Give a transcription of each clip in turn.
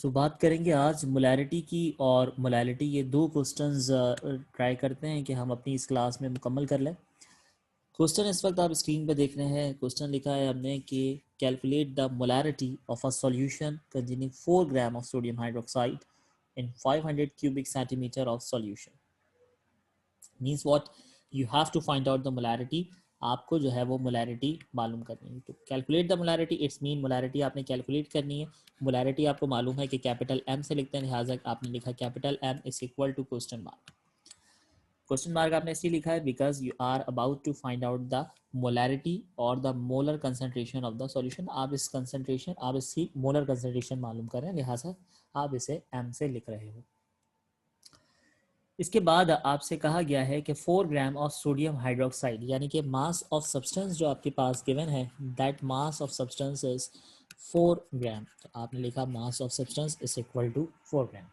बात करेंगे आज मोलैरिटी की, और मोलैरिटी ये दो क्वेश्चंस ट्राई करते हैं कि हम अपनी इस क्लास में मुकम्मल कर लें। क्वेश्चन इस वक्त आप स्क्रीन पे देख रहे हैं। क्वेश्चन लिखा है हमने कि calculate the molarity of a solution containing 4 gram of sodium hydroxide in 500 cubic centimetre of solution. Means what, you have to find out the molarity. आपको जो है वो मोलैरिटी मालूम करनी है। तो calculate the molarity, it's mean molarity आपने calculate करनी है। मोलैरिटी आपको मालूम है कि कैपिटल एम से लिखते हैं, लिहाजा आपने लिखा capital M is equal to question mark. Question mark आपने इसलिए लिखा है because you are about to find out the molarity और the molar concentration of the solution. आप इस कंसंट्रेशन, आप इसकी मोलर कंसंट्रेशन मालूम कर रहे हैं, लिहाजा आप इसे एम से लिख रहे हो। इसके बाद आपसे कहा गया है कि 4 ग्राम ऑफ सोडियम हाइड्रोक्साइड, यानी कि मास ऑफ सब्सटेंस जो आपके पास गिवन है, that mass of substance is 4 gram. तो आपने लिखा mass of substance is equal to 4 gram.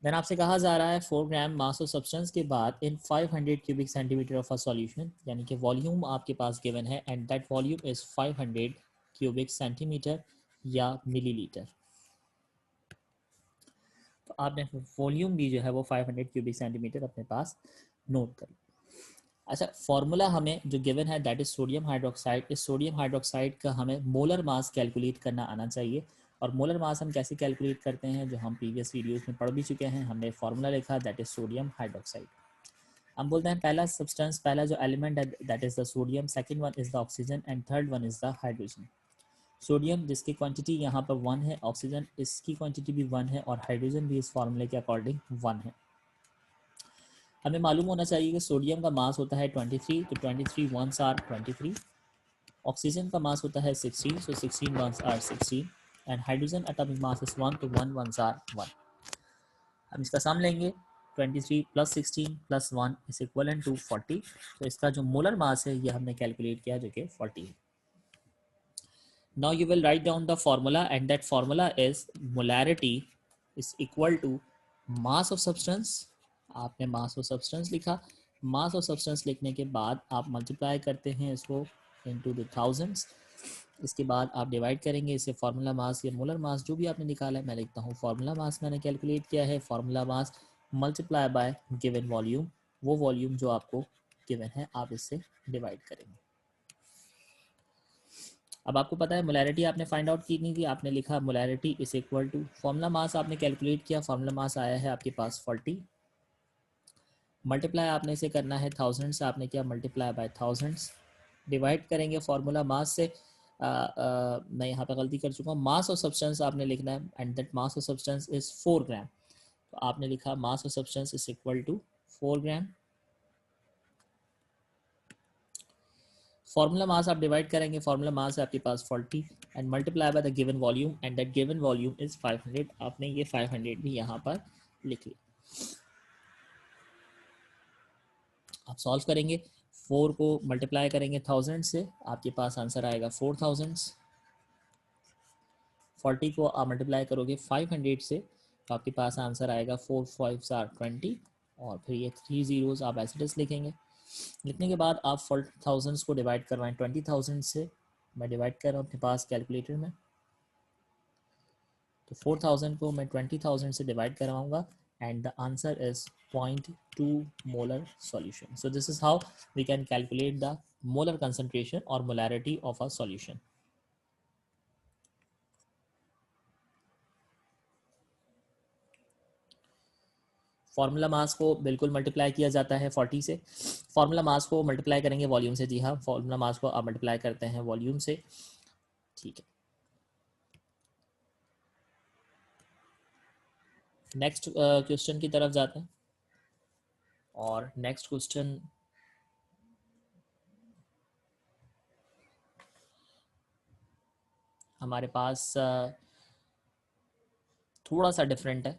Then आपसे कहा जा रहा है 4 ग्राम मास ऑफ सब्सटेंस के बाद इन 500 cubic centimetre of a solution, यानी कि वॉल्यूम आपके पास गिवन है and that volume is 500 cubic centimetre या मिलीलीटर। तो आपने वॉल्यूम भी जो है वो 500 क्यूबिक सेंटीमीटर अपने पास नोट कर। अच्छा, फॉर्मूला हमें जो गिवन है दैट इज सोडियम हाइड्रोक्साइड। इस सोडियम हाइड्रोक्साइड का हमें मोलर मास कैलकुलेट करना आना चाहिए। और मोलर मास हम कैसे कैलकुलेट करते हैं, जो हम प्रीवियस वीडियोस में पढ़ भी चुके हैं। हमने फॉर्मूला लिखा दैट इज सोडियम हाइड्रोक्साइड। हम बोलते हैं पहला सब्सटेंस, पहला जो एलिमेंट है that is the sodium, second one is the oxygen and third one is the hydrogen. Sodium जिसकी क्वांटिटी यहाँ पर 1 है, ऑक्सीजन इसकी क्वांटिटी भी 1 है, और हाइड्रोजन भी इस फॉर्मूले के अकॉर्डिंग 1 है। हमें मालूम होना चाहिए कि सोडियम का मास होता है 23, तो 23 वंस आर 23। ऑक्सीजन का मास होता है 16, so 16 ones are 16 and hydrogen atomic mass is 1, तो 1 वंस आर 1। हम इसका सम लेंगे, 23 plus 16 plus 1 is equal to 40। तो इसका जो मोलर मास है ये हमने कैलकुलेट किया, जो कि 40 है। Now you will write down the formula and that formula is molarity is equal to mass of substance। आपने mass of substance लिखा। mass of substance लिखने के बाद आप multiply करते हैं इसको into the thousands। इसके बाद आप डिवाइड करेंगे इसे फार्मूला मास या मोलर मास जो भी आपने निकाला है। मैं लिखता हूँ फार्मूला मास मैंने कैलकुलेट किया है। Formula mass multiply by given volume, वो वॉल्यूम जो आपको गिवन है आप इससे डिवाइड करेंगे। अब आपको पता है मोलैरिटी आपने फाइंड आउट की नहीं थी। आपने लिखा molarity is equal to formula mass आपने कैलकुलेट किया। फार्मूला मास आया है आपके पास 40। मल्टीप्लाई आपने इसे करना है थाउजेंड से, आपने किया मल्टीप्लाई बाय थाउजेंड्स। डिवाइड करेंगे फार्मूला मास से। मैं यहाँ पे गलती कर चुका हूँ। मास ऑफ सब्सटेंस आपने लिखना है and that mass of substance is 4 gram. तो आपने लिखा mass of substance is equal to 4 gram. Formula mass आप डिवाइड करेंगे, फार्मूला मास है आपके पास 40 and multiply by the given volume and that given volume is 500। आपने ये 500 भी यहाँ पर लिख लिया। आप सॉल्व करेंगे, 4 को मल्टीप्लाई करेंगे 1000 से, आपके पास आंसर आएगा 4000। 40 को आप मल्टीप्लाई करोगे 500 से, तो आपके पास आंसर आएगा 4 5 आर 20, और फिर ये 3 जीरोस आप एज इट इज लिखेंगे। लिखने के बाद आप 4000 को डिवाइड करवाएं 20,000 से। मैं डिवाइड कर रहा हूँ अपने पास कैलकुलेटर में। तो 4000 को मैं 20,000 से डिवाइड करवाऊंगा and the answer is 0.2 molar solution. So this is how we can calculate the molar concentration or molarity of a solution. Formula mass को बिल्कुल मल्टीप्लाई किया जाता है 40 से। फार्मूला मास को मल्टीप्लाई करेंगे वॉल्यूम से। जी हाँ, फार्मूला मास को आप मल्टीप्लाई करते हैं वॉल्यूम से। ठीक है, नेक्स्ट क्वेश्चन की तरफ जाते हैं। और नेक्स्ट क्वेश्चन हमारे पास थोड़ा सा डिफरेंट है,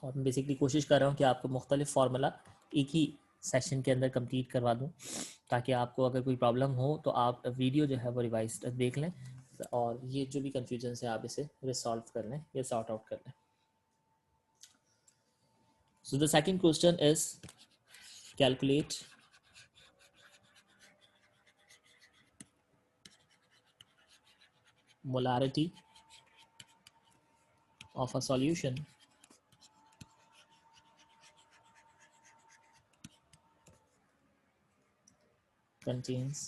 और मैं बेसिकली कोशिश कर रहा हूँ कि आपको मुख्तलिफ फार्मूला एक ही सेशन के अंदर कंप्लीट करवा दूँ, ताकि आपको अगर कोई प्रॉब्लम हो तो आप वीडियो जो है वो रिवाइज देख लें, और ये जो भी कन्फ्यूजन है आप इसे रिसॉल्व कर लें या सॉर्ट आउट कर लें। So the second question is calculate molarity of a solution contains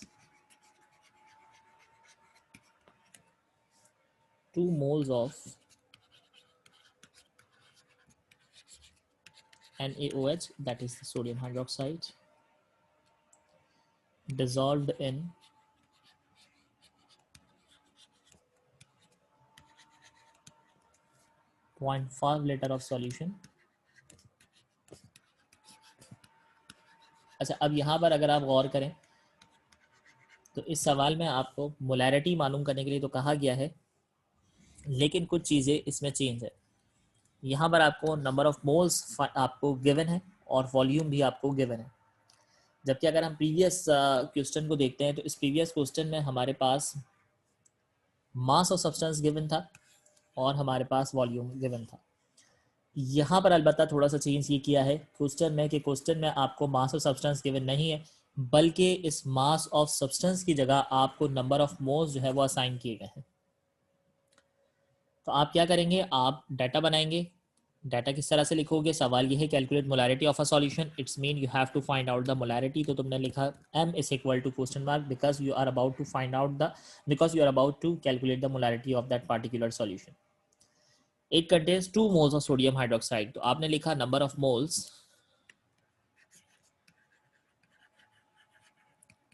2 moles of NaOH, that is the sodium hydroxide, dissolved in 0.5 liter of solution। अच्छा, अब यहाँ पर अगर आप गौर करें तो इस सवाल में आपको मोलैरिटी मालूम करने के लिए तो कहा गया है, लेकिन कुछ चीज़ें इसमें चेंज है। यहाँ पर आपको नंबर ऑफ मोल्स आपको गिवन है और वॉल्यूम भी आपको गिवन है, जबकि अगर हम प्रीवियस क्वेश्चन को देखते हैं तो इस प्रीवियस क्वेश्चन में हमारे पास मास ऑफ सब्सटेंस गिवन था और हमारे पास वॉल्यूम गिवन था। यहाँ पर अलबत्ता थोड़ा सा चेंज ये किया है क्वेश्चन में कि क्वेश्चन में आपको मास ऑफ सब्सटेंस गिवन नहीं है, बल्कि इस मास ऑफ सब्सटेंस की जगह आपको नंबर ऑफ मोल्स जो है वो असाइन किए गए हैं। तो आप क्या करेंगे, आप डाटा बनाएंगे। डाटा किस तरह से लिखोगे, सवाल ये है calculate molarity of a solution, it's mean you have to find out the molarity. तो तुमने लिखा m is equal to question mark because you are about to find out the because you are about to calculate the molarity of that particular solution. It contains 2 moles of sodium hydroxide, तो आपने लिखा number of moles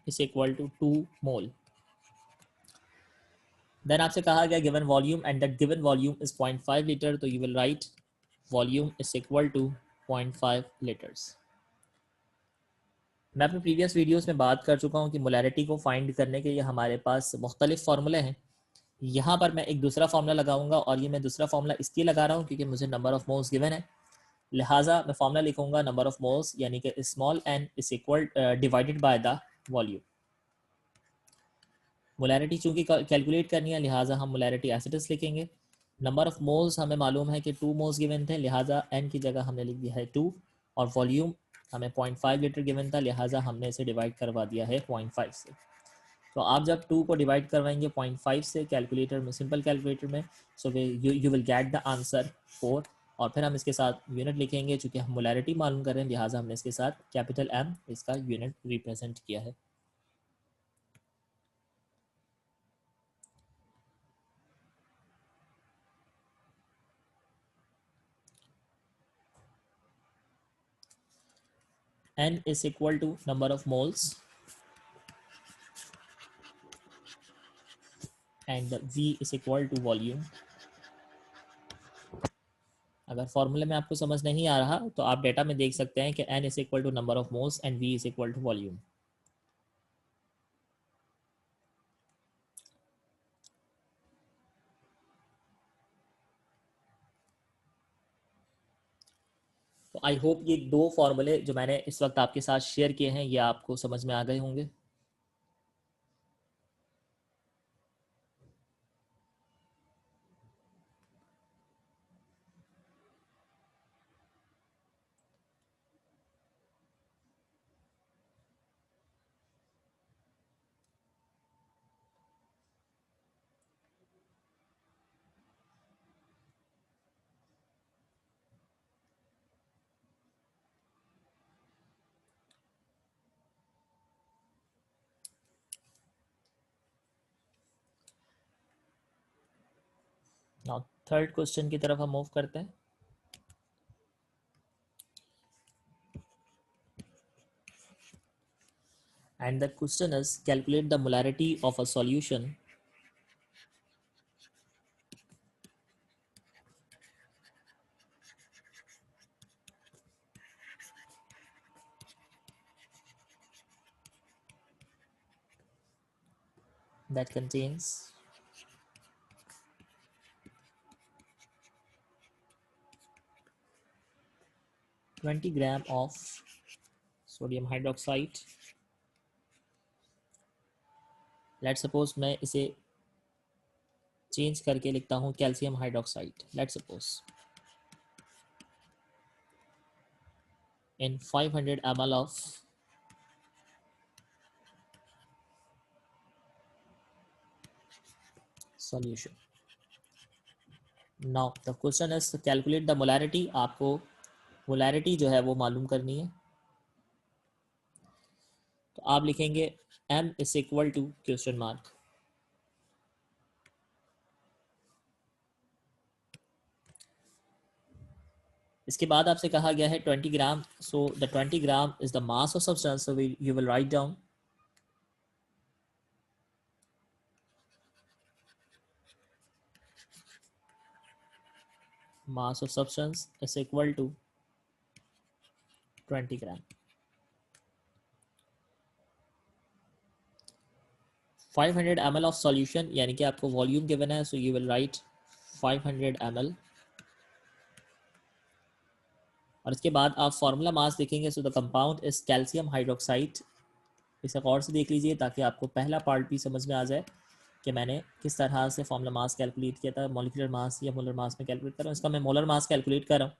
is equal to 2 mole. Then आपसे कहा गया given volume and that given volume is 0.5 litre, तो you will write volume is equal to 0.5 litres. मैं अपने previous videos में बात कर चुका हूँ कि मोलैरिटी को फाइंड करने के लिए हमारे पास मुख्तलिफ फार्मूले हैं। यहाँ पर मैं एक दूसरा फार्मूला लगाऊंगा और ये मैं दूसरा फार्मूला इसलिए लगा रहा हूँ क्योंकि मुझे नंबर ऑफ मोल्स गिवन है, लिहाजा मैं फार्मूला लिखूंगा नंबर ऑफ मोल्स यानी कि small n is equal divided by the volume. Molarity चूंकि कैलकुलेट करनी है लिहाजा हम मोलैरिटी एसिड्स लिखेंगे। नंबर ऑफ मोल्स हमें मालूम है कि 2 मोल्स गिवन थे, लिहाजा n की जगह हमने लिख दिया है 2, और वॉल्यूम हमें 0.5 लीटर गिवन था, लिहाजा हमने इसे डिवाइड करवा दिया है 0.5 से। तो आप जब 2 को डिवाइड करवाएंगे 0.5 से कैलकुलेटर में, सिंपल कैलकुलेटर में, सो you will get the answer 4, और फिर हम इसके साथ यूनिट लिखेंगे। चूंकि हम मोलैरिटी मालूम कर रहे हैं लिहाजा हमने इसके साथ कैपिटल M इसका यूनिट रिप्रेजेंट किया है। N is equal to number of moles and V is equal to volume। अगर फॉर्मूले में आपको समझ नहीं आ रहा तो आप डेटा में देख सकते हैं कि n is equal to number of moles and V is equal to volume। तो आई होप ये 2 फॉर्मूले जो मैंने इस वक्त आपके साथ शेयर किए हैं ये आपको समझ में आ गए होंगे। नाउ थर्ड क्वेश्चन की तरफ हम मूव करते हैं। And the question is calculate the molarity of a solution that contains 20 gram of sodium hydroxide। Let's suppose मैं इसे चेंज करके लिखता हूँ calcium hydroxide. Let's suppose in 500 ml of solution। Now the question is calculate the molarity. आपको molarity जो है वो मालूम करनी है, तो आप लिखेंगे m is equal to question mark. इसके बाद आपसे कहा गया है 20 gram, so the 20 gram is the mass of substance, so you will write down mass of substance is equal to 20 gram. 500 ml of solution, यानी कि आपको वॉल्यूम गिवन है, so you will write 500 ml। और इसके बाद आप formula mass देखेंगे, so the compound is calcium hydroxide. इसे गौर से देख लीजिए ताकि आपको पहला पार्ट भी समझ में आ जाए कि मैंने किस तरह से फार्मूला मास कैलकुलेट किया था, मॉलिक्यूलर मास या मोलर मास में कैलकुलेट कर रहा हूँ। इसका मैं मोलर मास कैलकुलेट कर रहा हूँ।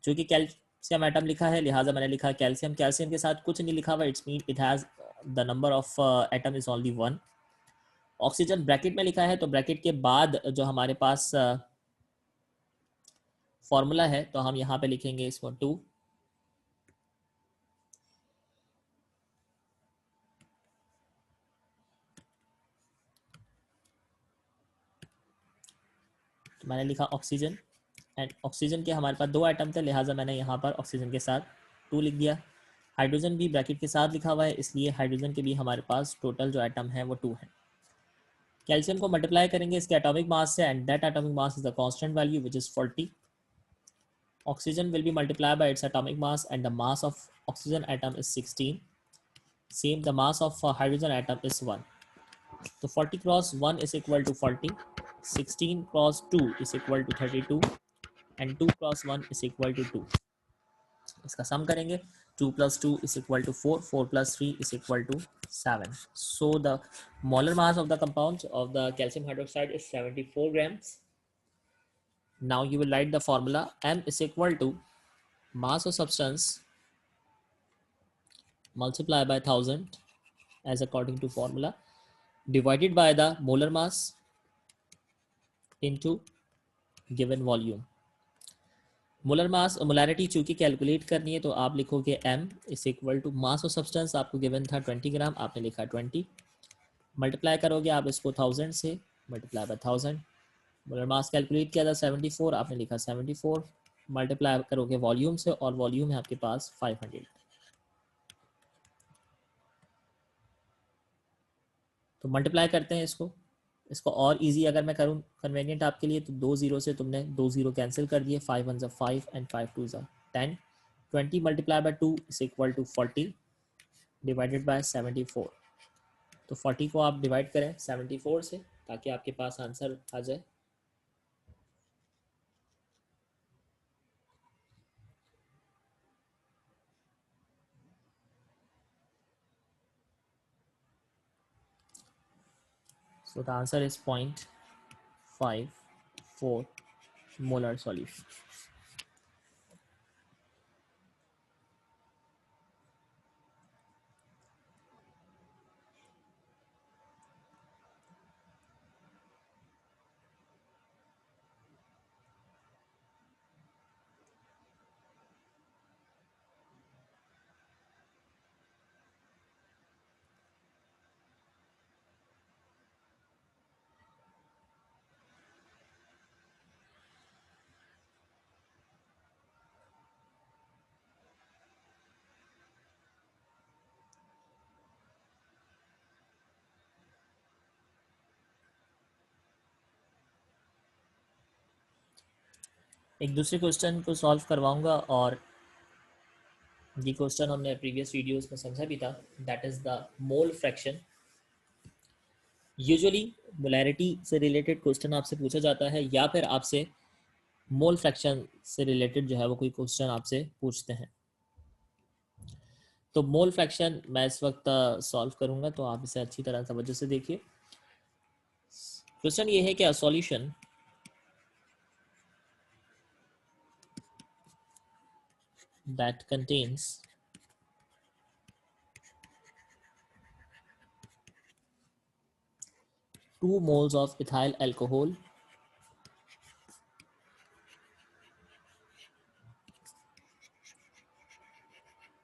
चूँकि कैल्शियम एटम लिखा है लिहाजा मैंने लिखा कैल्शियम। कैल्शियम के साथ कुछ नहीं लिखा हुआ, it's mean it has the number of atom is only 1। Oxygen bracket में लिखा है, तो ब्रैकेट के बाद जो हमारे पास फॉर्मूला है, तो हम यहाँ पे लिखेंगे इसको 2। तो मैंने लिखा ऑक्सीजन, एंड ऑक्सीजन के हमारे पास 2 आइटम थे, लिहाजा मैंने यहाँ पर ऑक्सीजन के साथ 2 लिख दिया। हाइड्रोजन भी ब्रैकेट के साथ लिखा हुआ है, इसलिए हाइड्रोजन के भी हमारे पास टोटल जो आइटम है वो 2 है। कैल्शियम को मल्टीप्लाई करेंगे इसके एटॉमिक मास से, and that atomic mass is the constant value which is 40। Oxygen will be multiplied by its atomic mass, and the mass of oxygen atom is 16. Same, the mass of hydrogen atom is 1. So 40 cross 1 is equal to 40. 16 cross 2 is equal to 32. And 2 cross 1 is equal to 2. इसका सम करेंगे, 2 plus 2 is equal to 4. 4 plus 3 is equal to 7. So the molar mass of the compound of the calcium hydroxide is 74 grams. Now you will write the formula. M is equal to mass of substance multiply by 1000 as according to formula, divided by the molar mass into given volume. Molar mass और molarity चूंकि calculate करनी है, तो आप लिखोगे m is equal to mass of substance, आपको given था 20 ग्राम, आपने लिखा 20, मल्टीप्लाई करोगे आप इसको 1000 से, multiply by 1000। Molar mass calculate किया था 74, आपने लिखा 74, मल्टीप्लाई करोगे वॉल्यूम से, और वॉल्यूम है आपके पास 500। तो मल्टीप्लाई करते हैं इसको। इसको और इजी अगर मैं करूँ कन्वेनियंट आपके लिए, तो 2 जीरो से तुमने 2 जीरो कैंसिल कर दिए, 5 1 5 and 5 2 10। 20 multiply by 2 is equal to 40 divided by 74। तो 40 को आप डिवाइड करें 74 से ताकि आपके पास आंसर आ जाए। So the answer is 0.54 molar solution. एक दूसरे क्वेश्चन को सॉल्व करवाऊंगा, और ये क्वेश्चन हमने प्रीवियस वीडियोस में समझा भी था। That is the mole fraction. Usually molarity से रिलेटेड क्वेश्चन आपसे पूछा जाता है, या फिर आपसे मोल फ्रैक्शन से रिलेटेड जो है वो कोई क्वेश्चन आपसे पूछते हैं। तो मोल फ्रैक्शन मैं इस वक्त सॉल्व करूंगा, तो आप इसे अच्छी तरह तवज्जो से देखिए। क्वेश्चन ये है कि a solution that contains 2 moles of ethyl alcohol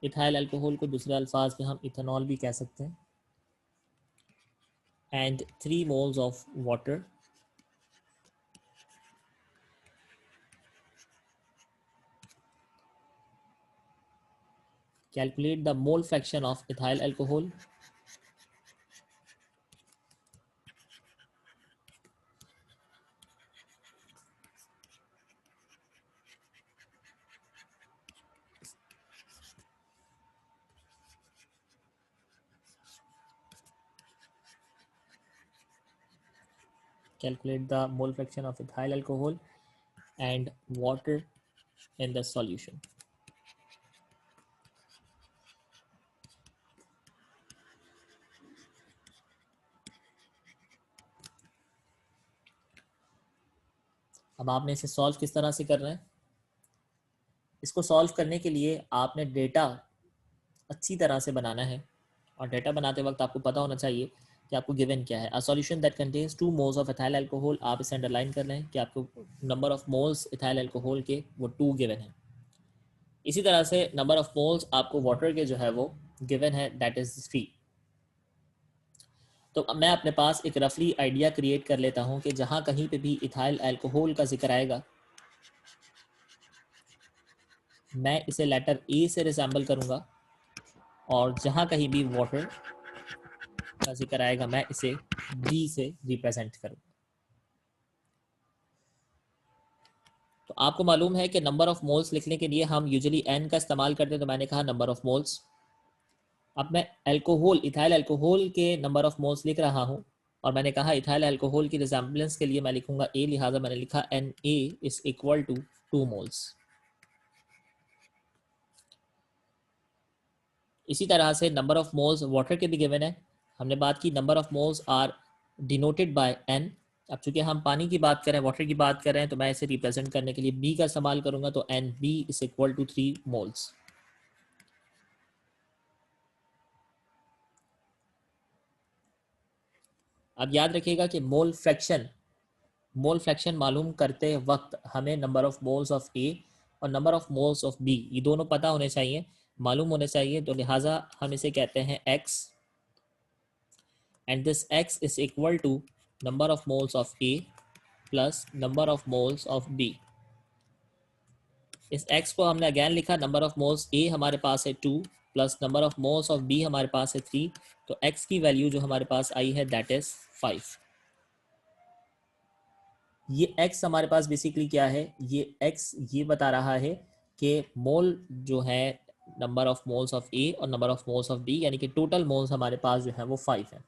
ethyl alcohol को दूसरे अल्फाज में हम इथेनॉल भी कह सकते हैं, and 3 moles of water. Calculate the mole fraction of ethyl alcohol. Calculate the mole fraction of ethyl alcohol and water in the solution. अब आपने इसे सॉल्व किस तरह से करना है? इसको सॉल्व करने के लिए आपने डेटा अच्छी तरह से बनाना है, और डेटा बनाते वक्त आपको पता होना चाहिए कि आपको गिवन क्या है। A solution that contains 2 moles of ethyl alcohol, आप इसे अंडरलाइन कर लें कि आपको number of moles ethyl alcohol के वो 2 गिवन है। इसी तरह से नंबर ऑफ मोल्स आपको वाटर के जो है वो गिवन है, दैट इज 3। तो मैं अपने पास एक रफली आइडिया क्रिएट कर लेता हूं कि जहां कहीं पे भी इथाइल अल्कोहल का जिक्र आएगा, मैं इसे लेटर ए से रिसेंबल करूंगा, और जहां कहीं भी वाटर का जिक्र आएगा मैं इसे बी से रिप्रेजेंट करूंगा। तो आपको मालूम है कि नंबर ऑफ मोल्स लिखने के लिए हम यूजुअली एन का इस्तेमाल करते हैं, तो मैंने कहा नंबर ऑफ मोल्स। अब मैं अल्कोहल, इथाइल अल्कोहल के नंबर ऑफ मोल्स लिख रहा हूं, और मैंने कहा इथाइल अल्कोहल की रिजेंबलेंस के लिए मैं लिखूंगा ए, लिहाजा मैंने लिखा N A is equal to 2 moles. इसी तरह से नंबर ऑफ मोल्स वाटर के भी गिवन है। हमने बात की number of moles are denoted by N. अब चूंकि हम पानी की बात करें, वाटर की बात कर रहे हैं, तो मैं इसे रिप्रेजेंट करने के लिए बी का इस्तेमाल करूंगा, तो N B is equal to 3 moles. अब याद रखिएगा कि मोल फ्रैक्शन मालूम करते वक्त हमें number of moles of A और number of moles of B, ये दोनों पता होने चाहिए, मालूम होने चाहिए। तो लिहाजा हम इसे कहते हैं x, and this x is equal to number of moles of A plus number of moles of B. इस x को हमने अगेन लिखा, नंबर ऑफ मोल्स ए हमारे पास है 2 plus number of moles of B हमारे पास है 3, तो x की वैल्यू जो हमारे पास आई है दैट इज 5। ये x हमारे पास बेसिकली क्या है, ये x ये बता रहा है कि मोल जो है number of moles of A और number of moles of B, यानी कि टोटल मोल्स हमारे पास जो है वो 5 है।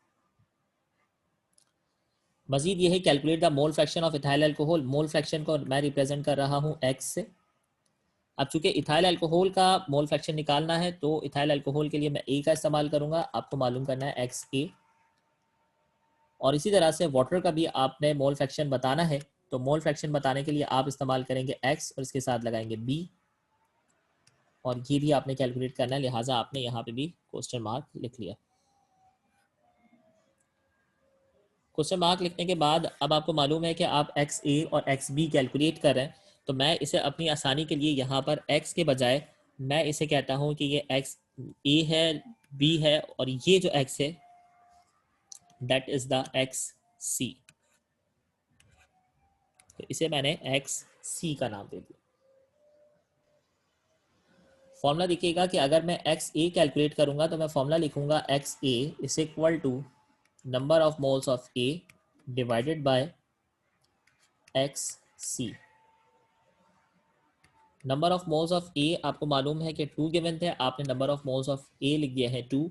मजीद ये है calculate the mole fraction of ethyl alcohol. Mole fraction को मैं रिप्रेजेंट कर रहा हूँ x से। अब चूंकि इथाइल अल्कोहल का मोल फ्रैक्शन निकालना है, तो इथाइल अल्कोहल के लिए मैं ए का इस्तेमाल करूंगा, आपको मालूम करना है एक्स ए। और इसी तरह से वाटर का भी आपने मोल फ्रैक्शन बताना है, तो मोल फ्रैक्शन बताने के लिए आप इस्तेमाल करेंगे एक्स और इसके साथ लगाएंगे बी, और ये भी आपने कैलकुलेट करना है, लिहाजा आपने यहाँ पे भी क्वेश्चन मार्क लिख लिया। क्वेश्चन मार्क लिखने के बाद अब आपको मालूम है कि आप एक्स ए और एक्स बी कैलकुलेट कर रहे हैं, तो मैं इसे अपनी आसानी के लिए यहाँ पर एक्स के बजाय मैं इसे कहता हूँ कि ये एक्स ए है, बी है, और ये जो एक्स है दैट इज द एक्स सी। तो इसे मैंने एक्स सी का नाम दे दिया। फॉर्मूला देखिएगा कि अगर मैं एक्स ए कैलकुलेट करूंगा तो मैं फॉर्मूला लिखूंगा X A is equal to number of moles of A divided by X C. Number of moles of A आपको मालूम है कि 2 गिवन थे, आपने number of moles of A लिख दिया है 2।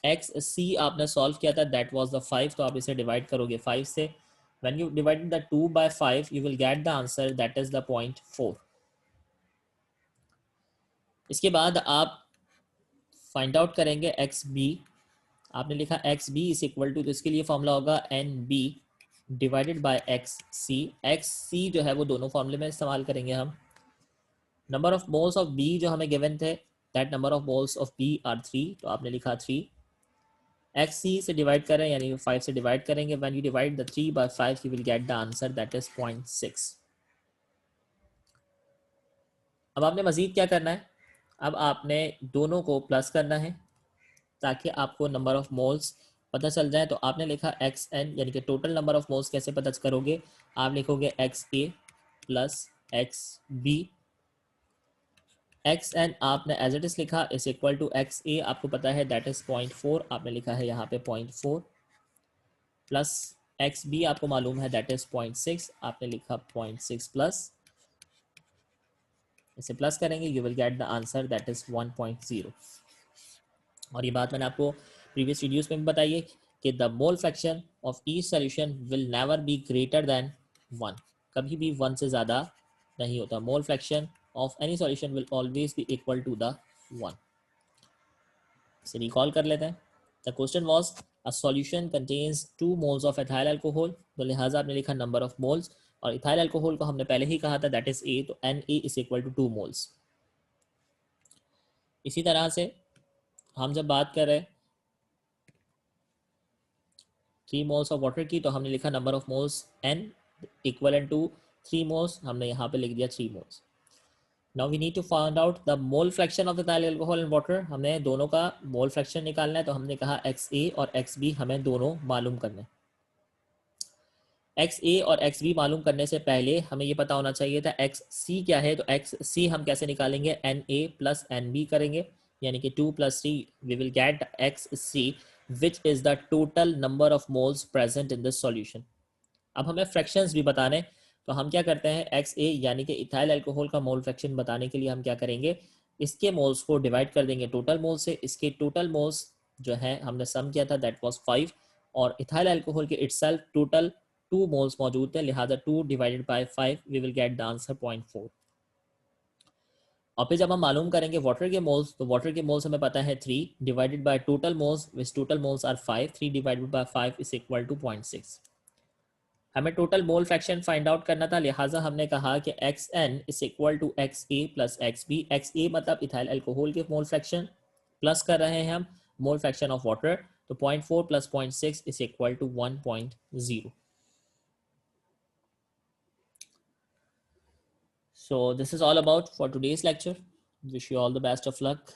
एक्स सी आपने सॉल्व किया था, दैट वाज द 5, तो आप इसे डिवाइड करोगे 5 से। When you divide the 2 by 5 you will get the answer that is the 0.4। इसके बाद आप फाइंड आउट करेंगे एक्स बी। आपने लिखा X B is equal to, तो इसके लिए फॉर्मूला होगा N B divided by X C. X C जो है वो दोनों फॉर्मूले में इस्तेमाल करेंगे हम। Number of moles of B जो हमें गिवन थे, that number of moles of B are 3, तो आपने लिखा 3। एक्स सी से डिवाइड करें यानी 5 से डिवाइड करेंगे, when you divide the 3 by 5 you will get the answer that is 0.6। अब आपने मजीद क्या करना है, अब आपने दोनों को प्लस करना है ताकि आपको नंबर ऑफ मोल्स पता चल जाए। तो आपने लिखा एक्स एन, यानी कि टोटल नंबर ऑफ मोल्स कैसे पता करोगे, आप लिखोगे X A plus X B. X N आपने एज इट इज लिखा is equal to X A, आपको पता है दैट इज 0.4, आपने लिखा है यहाँ पे 0.4, प्लस एक्स बी आपको मालूम है दैट इज 0.6, आपने लिखा 0.6 प्लस, इसे प्लस करेंगे you will get the answer that is 1.0। और ये बात मैंने आपको प्रीवियस वीडियोस में भी बताई है कि the mole fraction of each solution will never be greater than 1, कभी भी 1 से ज़्यादा नहीं होता। Mole fraction of any solution will always be equal to the 1। इसे रिकॉल कर लेते हैं। The question was a solution contains 2 moles of ethyl alcohol, तो लिहाजा आपने लिखा नंबर ऑफ मोल्स, और इथाइल अल्कोहल को हमने पहले ही कहा था दैट इज ए, तो N A is equal to 2 moles. इसी तरह से हम जब बात कर रहे हैं 3 मोल्स ऑफ वाटर की, तो हमने लिखा number of moles n equal to 3 moles, हमने यहाँ पे लिख दिया 3 moles. Now we need to find out the mole fraction of ethyl alcohol and water, हमें दोनों का मोल फ्रैक्शन निकालना है। तो हमने कहा एक्स ए और एक्स बी हमें दोनों मालूम करना है। एक्स ए और एक्स बी मालूम करने से पहले हमें ये पता होना चाहिए था एक्स सी क्या है। तो एक्स सी हम कैसे निकालेंगे, N A plus N B करेंगे, यानी कि 2 + 3 we will get X C which is the total number of moles present in this solution. अब हमें फ्रैक्शंस भी बताने, तो हम क्या करते हैं, एक्स ए यानी कि इथाइल अल्कोहल का मोल फ्रैक्शन बताने के लिए हम क्या करेंगे, इसके मोल्स को डिवाइड कर देंगे टोटल मोल से। इसके टोटल मोल्स जो है हमने सम किया था दैट वाज 5, और इथाइल अल्कोहल के इटसेल्फ टोटल 2 मोल्स मौजूद थे, लिहाजा 2 divided by 5 we will get the answer 0.4। और फिर जब हम मालूम करेंगे वाटर के मोल्स, तो वाटर के मोल्स हमें पता है 3 divided by total moles, which total moles are 5, 3 divided by 5 is equal to 0.6। हमें total mole fraction find out करना था, लिहाजा हमने कहा कि X N is equal to X A plus X B. X A मतलब इथाइल अल्कोहल के mole fraction, plus कर रहे हैं हम मोल फ्रैक्शन ऑफ वाटर, तो 0.4 plus 0.6 is equal to 1.0। So this is all about for today's lecture. Wish you all the best of luck.